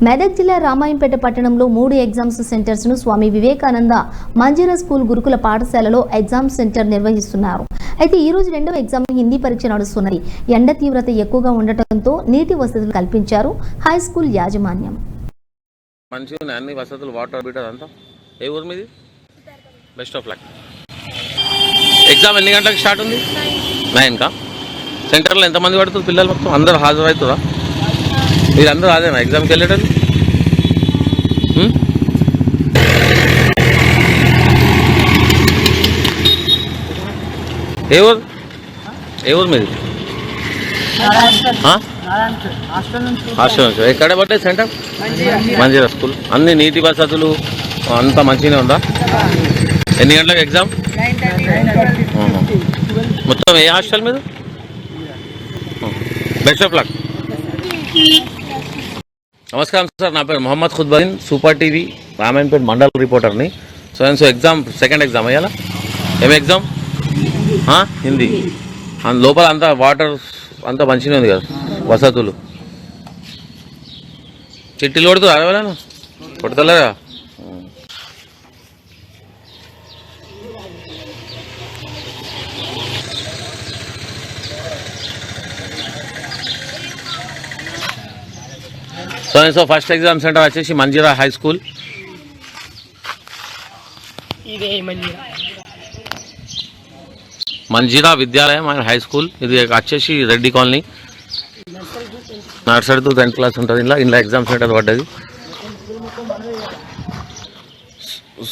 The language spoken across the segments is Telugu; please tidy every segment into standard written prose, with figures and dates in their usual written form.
మెదక్ జిల్లా రామాయంపేట పట్టణంలో 3 ఎగ్జామ్స్ సెంటర్స్ ను స్వామి వివేకానంద మంజీరా స్కూల్ గురుకుల పాఠశాలలో ఎగ్జామ్ సెంటర్ నిర్వహిస్తున్నారు. అయితే ఈ రోజు రెండవ ఎగ్జామ్ హిందీ పరీక్ష నడుస్తున్నది. ఎండ తీవ్రత ఎక్కువగా ఉండటంతో నీటి వసతులు కల్పించారు హై స్కూల్ యాజమాన్యం. మంచిగా అన్ని వసతులు వాటర్ బీటర్ అంతా. ఏ ఊరు మీది? Best of luck. ఎగ్జామ్ ఎన్ని గంటలకు స్టార్ట్ ఉంది? 9కా? సెంటర్లో ఎంతమంది పడుతుంది పిల్లలు? మొత్తం అందరూ హాజరవుతుందా? మీరు అందరూ అదేనా ఎగ్జామ్కి వెళ్ళేటది? ఏ ఊరు? ఏ ఊరు మీది? హాస్టల్ నుంచి. ఎక్కడ పడ్డాయి సెంటర్? మంజీరా స్కూల్. అన్ని నీటి వసతులు అంతా మంచిగానే ఉందా? ఎన్ని గంటలకు ఎగ్జామ్? మొత్తం ఏ హాస్టల్ మీద? Best of luck. నమస్కారం సార్, నా పేరు మొహమ్మద్ ఖుద్బదీన్, సూపర్ టీవీ రామాయణపేట మండల్ రిపోర్టర్ని. సో ఎగ్జామ్ సెకండ్ ఎగ్జామ్ అయ్యాలా? ఏం ఎగ్జామ్? హిందీ. లోపల అంతా వాటర్ అంతా మంచిగా ఉంది కదా, వసతులు. చిట్టీలు కొడుతూ అరవలేను కొడతలేదా? సో ఫస్ట్ ఎగ్జామ్ సెంటర్ వచ్చేసి మంజీరా హై స్కూల్. మంజీరా విద్యాలయం అండ్ హై స్కూల్. ఇది వచ్చేసి Reddy colony, nursery to 10th class ఉంటుంది. ఇంట్లో ఎగ్జామ్ సెంటర్ పడ్డది.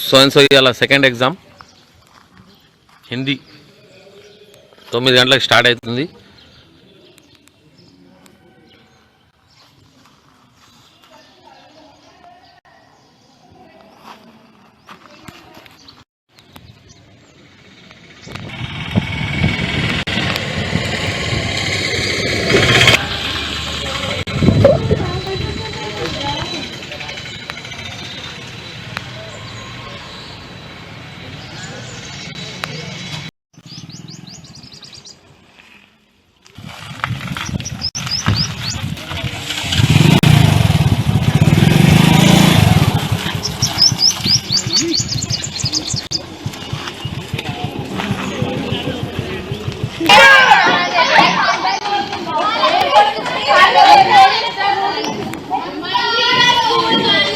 సో ఇవాళ సెకండ్ ఎగ్జామ్ హిందీ 9 గంటలకు స్టార్ట్ అవుతుంది.